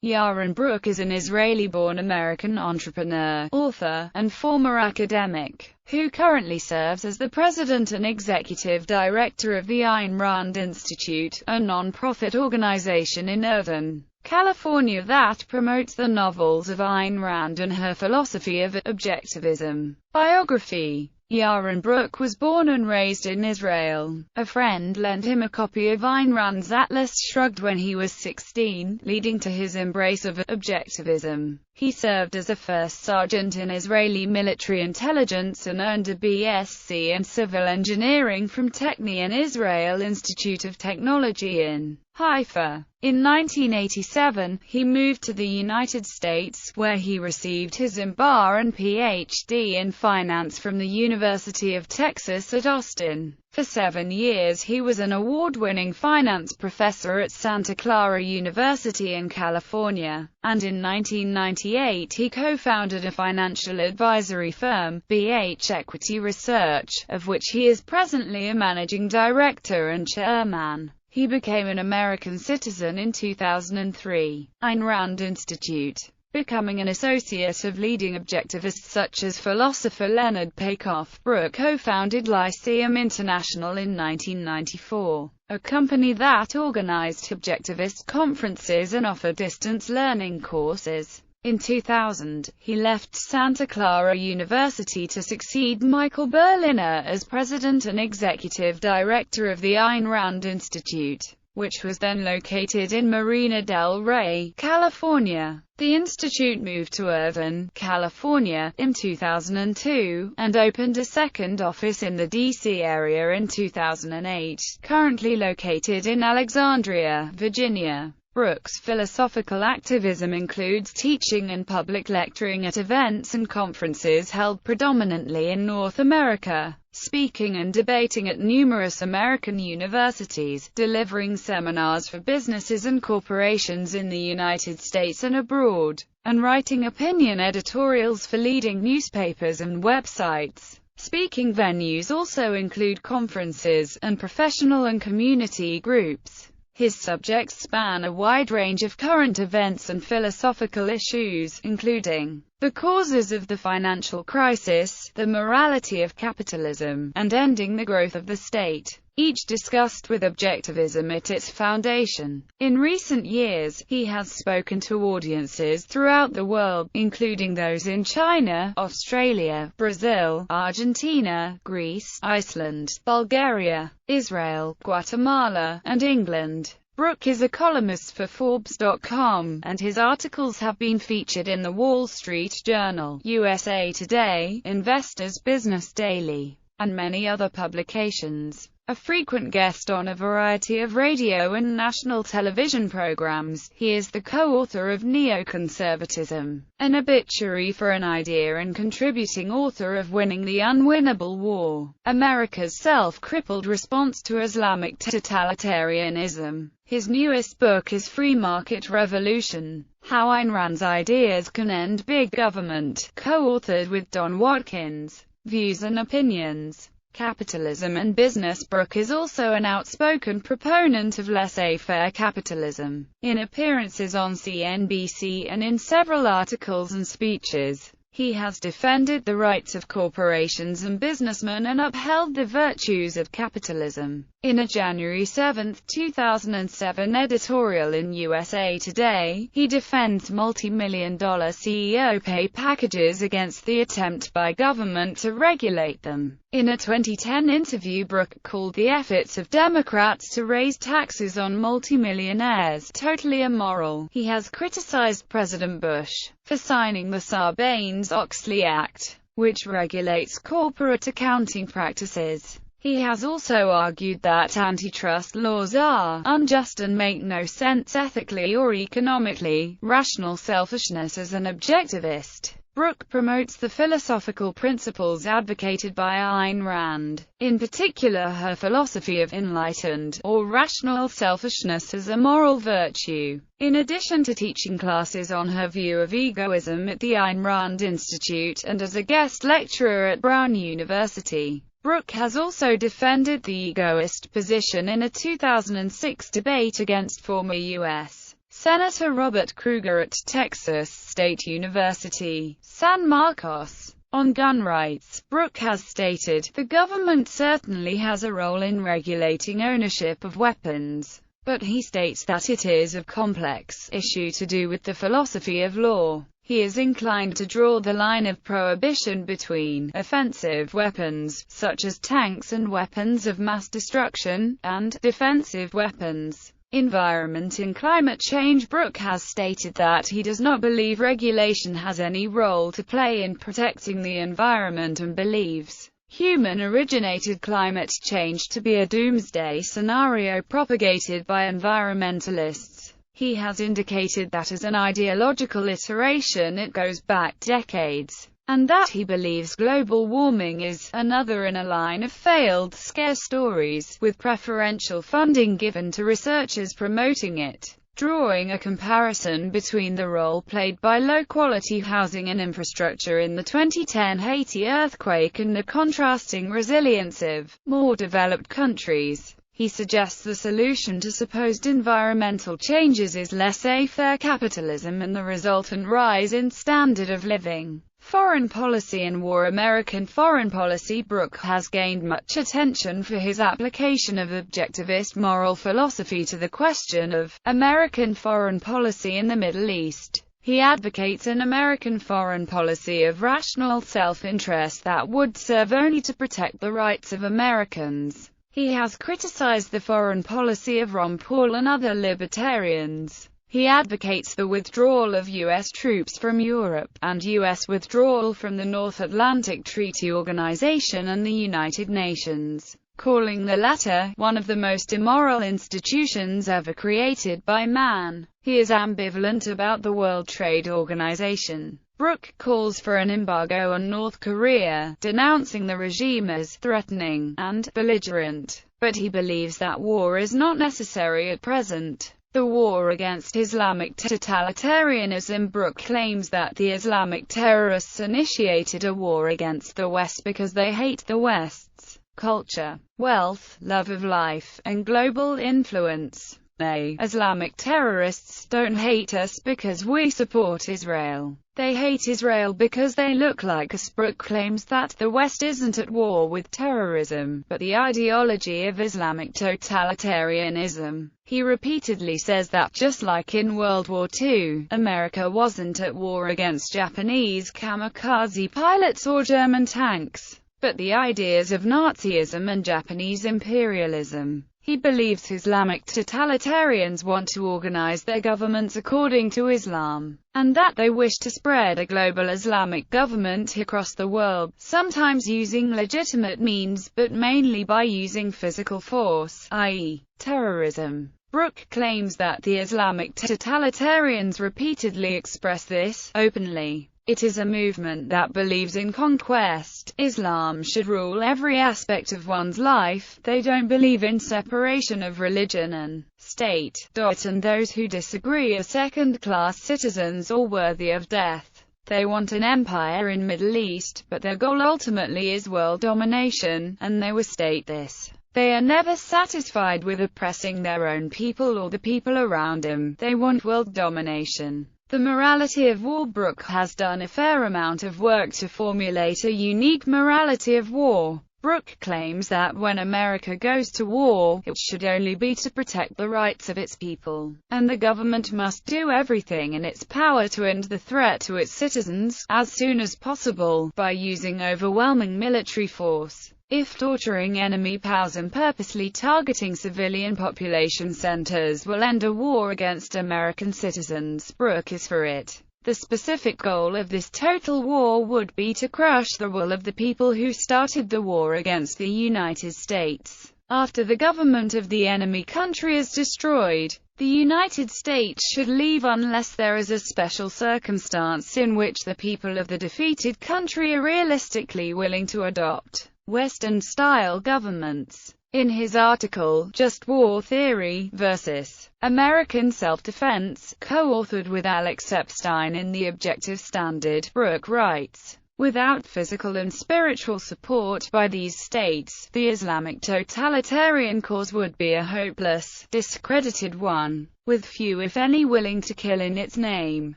Yaron Brook is an Israeli-born American entrepreneur, author, and former academic, who currently serves as the president and executive director of the Ayn Rand Institute, a non-profit organization in Irvine, California that promotes the novels of Ayn Rand and her philosophy of objectivism. Biography. Yaron Brook was born and raised in Israel. A friend lent him a copy of Ayn Rand's Atlas Shrugged when he was 16, leading to his embrace of objectivism. He served as a first sergeant in Israeli military intelligence and earned a BSc in civil engineering from Technion Israel Institute of Technology in Haifa. In 1987, he moved to the United States, where he received his MBA and PhD in finance from the University of Texas at Austin. For 7 years he was an award-winning finance professor at Santa Clara University in California, and in 1998 he co-founded a financial advisory firm, BH Equity Research, of which he is presently a managing director and chairman. He became an American citizen in 2003. Ayn Rand Institute. Becoming an associate of leading objectivists such as philosopher Leonard Peikoff, Brook co-founded Lyceum International in 1994, a company that organized objectivist conferences and offered distance learning courses. In 2000, he left Santa Clara University to succeed Michael Berliner as president and executive director of the Ayn Rand Institute, which was then located in Marina del Rey, California. The institute moved to Irvine, California, in 2002, and opened a second office in the D.C. area in 2008, currently located in Alexandria, Virginia. Brook's philosophical activism includes teaching and public lecturing at events and conferences held predominantly in North America, speaking and debating at numerous American universities, delivering seminars for businesses and corporations in the United States and abroad, and writing opinion editorials for leading newspapers and websites. Speaking venues also include conferences, and professional and community groups. His subjects span a wide range of current events and philosophical issues, including the causes of the financial crisis, the morality of capitalism, and ending the growth of the state, each discussed with objectivism at its foundation. In recent years, he has spoken to audiences throughout the world, including those in China, Australia, Brazil, Argentina, Greece, Iceland, Bulgaria, Israel, Guatemala, and England. Brook is a columnist for Forbes.com, and his articles have been featured in the Wall Street Journal, USA Today, Investors Business Daily, and many other publications. A frequent guest on a variety of radio and national television programs, he is the co-author of Neoconservatism, an obituary for an idea and contributing author of Winning the Unwinnable War, America's Self-Crippled Response to Islamic Totalitarianism. His newest book is Free Market Revolution: How Ayn Rand's Ideas Can End Big Government, co-authored with Don Watkins. Views and opinions. Capitalism and business. Brook is also an outspoken proponent of laissez-faire capitalism. In appearances on CNBC and in several articles and speeches, he has defended the rights of corporations and businessmen and upheld the virtues of capitalism. In a January 7, 2007 editorial in USA Today, he defends multi-million-dollar CEO pay packages against the attempt by government to regulate them. In a 2010 interview, Brook called the efforts of Democrats to raise taxes on multimillionaires totally immoral. He has criticized President Bush for signing the Sarbanes-Oxley Act, which regulates corporate accounting practices. He has also argued that antitrust laws are unjust and make no sense ethically or economically. Rational selfishness. As an objectivist, Brook promotes the philosophical principles advocated by Ayn Rand, in particular her philosophy of enlightened, or rational selfishness as a moral virtue. In addition to teaching classes on her view of egoism at the Ayn Rand Institute and as a guest lecturer at Brown University, Brook has also defended the egoist position in a 2006 debate against former U.S. Senator Robert Kruger at Texas State University, San Marcos. On gun rights, Brook has stated, "The government certainly has a role in regulating ownership of weapons, but he states that it is a complex issue to do with the philosophy of law. He is inclined to draw the line of prohibition between offensive weapons, such as tanks and weapons of mass destruction, and defensive weapons. Environment and climate change." Brook has stated that he does not believe regulation has any role to play in protecting the environment and believes human-originated climate change to be a doomsday scenario propagated by environmentalists. He has indicated that as an ideological iteration it goes back decades, and that he believes global warming is another in a line of failed scare stories, with preferential funding given to researchers promoting it, drawing a comparison between the role played by low-quality housing and infrastructure in the 2010 Haiti earthquake and the contrasting resilience of more developed countries. He suggests the solution to supposed environmental changes is laissez-faire capitalism and the resultant rise in standard of living. Foreign policy and war. American foreign policy. Brook has gained much attention for his application of objectivist moral philosophy to the question of American foreign policy in the Middle East. He advocates an American foreign policy of rational self-interest that would serve only to protect the rights of Americans. He has criticized the foreign policy of Ron Paul and other libertarians. He advocates the withdrawal of U.S. troops from Europe, and U.S. withdrawal from the North Atlantic Treaty Organization and the United Nations, calling the latter one of the most immoral institutions ever created by man. He is ambivalent about the World Trade Organization. Brook calls for an embargo on North Korea, denouncing the regime as threatening and belligerent, but he believes that war is not necessary at present. The war against Islamic totalitarianism. Brook claims that the Islamic terrorists initiated a war against the West because they hate the West's culture, wealth, love of life, and global influence. Islamic terrorists don't hate us because we support Israel. They hate Israel because they look like us. Brook claims that the West isn't at war with terrorism, but the ideology of Islamic totalitarianism. He repeatedly says that just like in World War II, America wasn't at war against Japanese kamikaze pilots or German tanks, but the ideas of Nazism and Japanese imperialism. He believes Islamic totalitarians want to organize their governments according to Islam, and that they wish to spread a global Islamic government across the world, sometimes using legitimate means, but mainly by using physical force, i.e., terrorism. Brook claims that the Islamic totalitarians repeatedly express this openly. It is a movement that believes in conquest. Islam should rule every aspect of one's life. They don't believe in separation of religion and state. And those who disagree are second-class citizens or worthy of death. They want an empire in Middle East, but their goal ultimately is world domination, and they will state this. They are never satisfied with oppressing their own people or the people around them. They want world domination. The morality of war. Brook has done a fair amount of work to formulate a unique morality of war. Brook claims that when America goes to war, it should only be to protect the rights of its people, and the government must do everything in its power to end the threat to its citizens, as soon as possible, by using overwhelming military force. If torturing enemy powers and purposely targeting civilian population centers will end a war against American citizens, Brook is for it. The specific goal of this total war would be to crush the will of the people who started the war against the United States. After the government of the enemy country is destroyed, the United States should leave unless there is a special circumstance in which the people of the defeated country are realistically willing to adopt Western-style governments. In his article, Just War Theory vs. American Self-Defense, co-authored with Alex Epstein in The Objective Standard, Brook writes, Without physical and spiritual support by these states, the Islamic totalitarian cause would be a hopeless, discredited one, with few if any willing to kill in its name.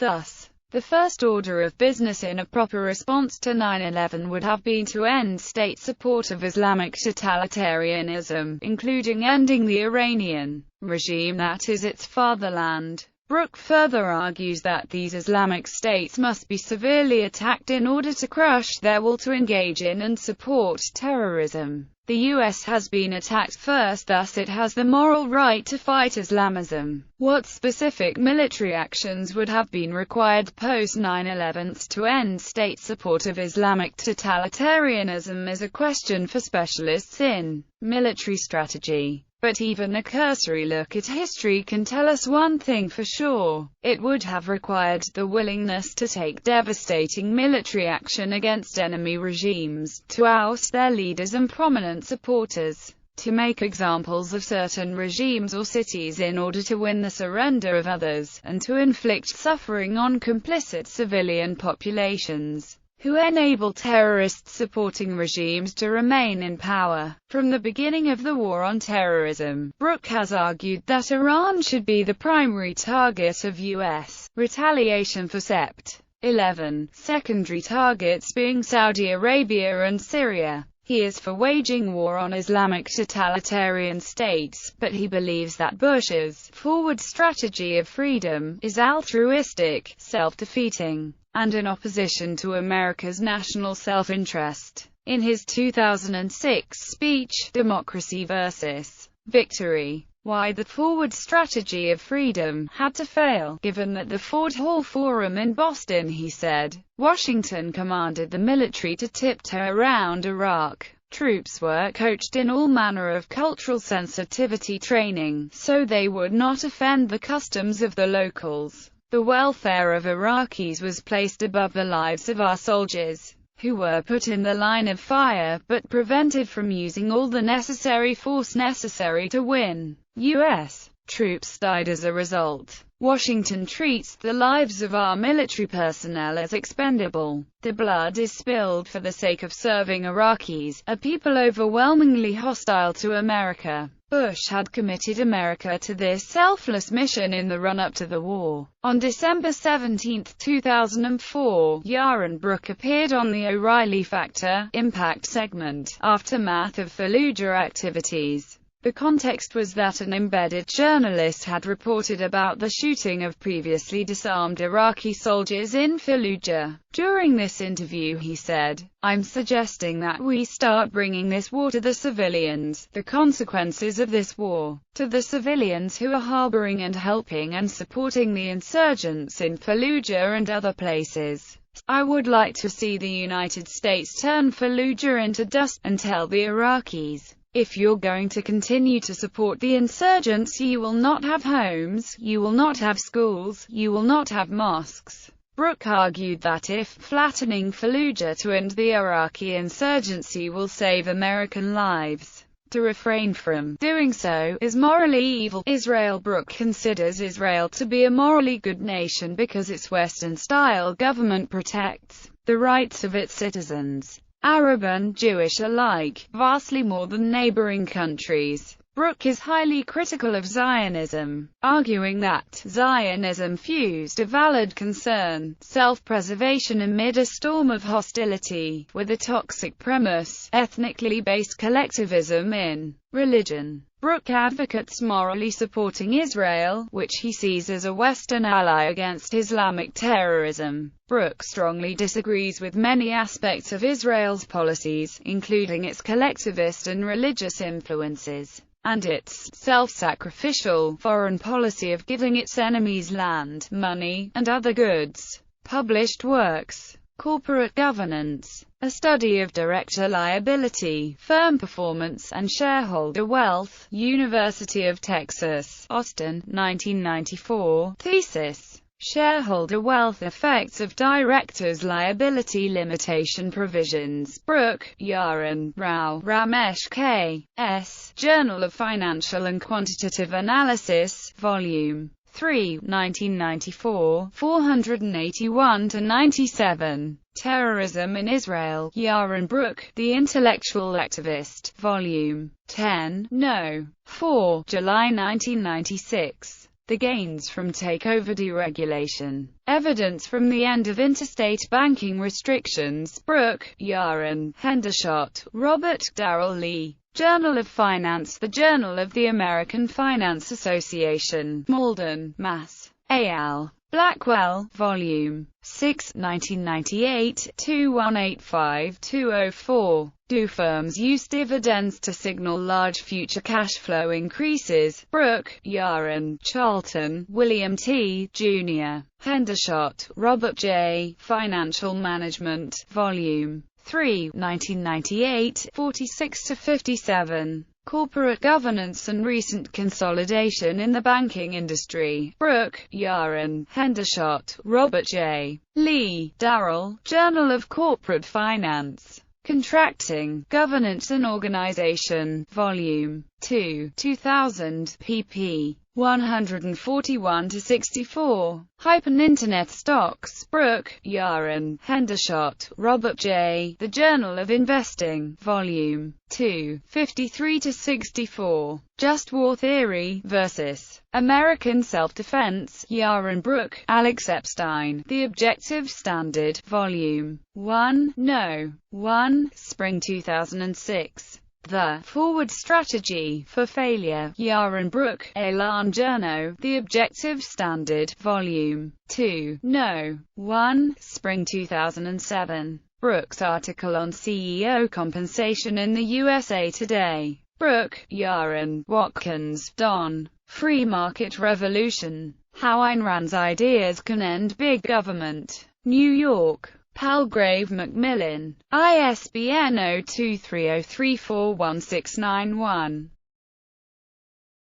Thus, the first order of business in a proper response to 9/11 would have been to end state support of Islamic totalitarianism, including ending the Iranian regime that is its fatherland. Brook further argues that these Islamic states must be severely attacked in order to crush their will to engage in and support terrorism. The U.S. has been attacked first, thus it has the moral right to fight Islamism. What specific military actions would have been required post-9/11 to end state support of Islamic totalitarianism is a question for specialists in military strategy. But even a cursory look at history can tell us one thing for sure. It would have required the willingness to take devastating military action against enemy regimes, to oust their leaders and prominent supporters, to make examples of certain regimes or cities in order to win the surrender of others, and to inflict suffering on complicit civilian populations who enable terrorist-supporting regimes to remain in power. From the beginning of the war on terrorism, Brook has argued that Iran should be the primary target of U.S. retaliation for Sept. 11, secondary targets being Saudi Arabia and Syria. He is for waging war on Islamic totalitarian states, but he believes that Bush's forward strategy of freedom is altruistic, self-defeating, and in opposition to America's national self-interest. In his 2006 speech, Democracy vs. Victory, why the forward strategy of freedom had to fail, given that the Fort Hall Forum in Boston, he said, Washington commanded the military to tiptoe around Iraq. Troops were coached in all manner of cultural sensitivity training, so they would not offend the customs of the locals. The welfare of Iraqis was placed above the lives of our soldiers, who were put in the line of fire, but prevented from using all the necessary force necessary to win. U.S. troops died as a result. Washington treats the lives of our military personnel as expendable. The blood is spilled for the sake of serving Iraqis, a people overwhelmingly hostile to America. Bush had committed America to this selfless mission in the run-up to the war. On December 17, 2004, Yaron Brook appeared on the O'Reilly Factor Impact segment, Aftermath of Fallujah Activities. The context was that an embedded journalist had reported about the shooting of previously disarmed Iraqi soldiers in Fallujah. During this interview he said, "I'm suggesting that we start bringing this war to the civilians, the consequences of this war, to the civilians who are harboring and helping and supporting the insurgents in Fallujah and other places. I would like to see the United States turn Fallujah into dust, and tell the Iraqis, if you're going to continue to support the insurgents, you will not have homes, you will not have schools, you will not have mosques." Brook argued that if flattening Fallujah to end the Iraqi insurgency will save American lives, to refrain from doing so is morally evil. Israel. Brook considers Israel to be a morally good nation because its Western-style government protects the rights of its citizens, Arab and Jewish alike, vastly more than neighboring countries. Brook is highly critical of Zionism, arguing that Zionism fused a valid concern, self-preservation amid a storm of hostility, with a toxic premise, ethnically based collectivism in religion. Brook advocates morally supporting Israel, which he sees as a Western ally against Islamic terrorism. Brook strongly disagrees with many aspects of Israel's policies, including its collectivist and religious influences, and its self-sacrificial foreign policy of giving its enemies land, money, and other goods. Published works: Corporate Governance, a study of director liability, firm performance, and shareholder wealth, University of Texas, Austin, 1994, thesis. Shareholder wealth effects of directors' liability limitation provisions. Brook, Yaron, Rao, Ramesh K. S. Journal of Financial and Quantitative Analysis, Volume 3, 1994, 481-97. Terrorism in Israel, Yaron Brook, The Intellectual Activist, Volume 10, No. 4, July 1996. The Gains from Takeover Deregulation. Evidence from the End of Interstate Banking Restrictions. Brook, Yaron, Hendershot, Robert, Darrell Lee. Journal of Finance. The Journal of the American Finance Association. Malden, Mass. A.L. Blackwell, Volume 6, 1998, 2185-204. Do firms use dividends to signal large future cash flow increases? Brook, Yaron, Charlton, William T., Jr., Hendershot, Robert J., Financial Management, Volume 3, 1998, 46-57. Corporate Governance and Recent Consolidation in the Banking Industry. Brook, Yaron, Hendershot, Robert J. Lee, Darrell, Journal of Corporate Finance. Contracting, Governance and Organization, Volume 2, 2000, pp. 141-64. Internet Stocks. Brook, Yaron, Hendershot, Robert J. The Journal of Investing, Volume 2, 53-64. Just War Theory vs. American Self-Defense. Yaron Brook, Alex Epstein. The Objective Standard, Volume 1, No. 1, Spring 2006. The Forward Strategy for Failure. Yaron Brook, Elan Journo. The Objective Standard, Volume 2, No. 1, Spring 2007. Brook's article on CEO compensation in the USA Today. Brook, Yaron, Watkins, Don. Free Market Revolution. How Ayn Rand's Ideas Can End Big Government. New York. Palgrave Macmillan. ISBN 0230341691.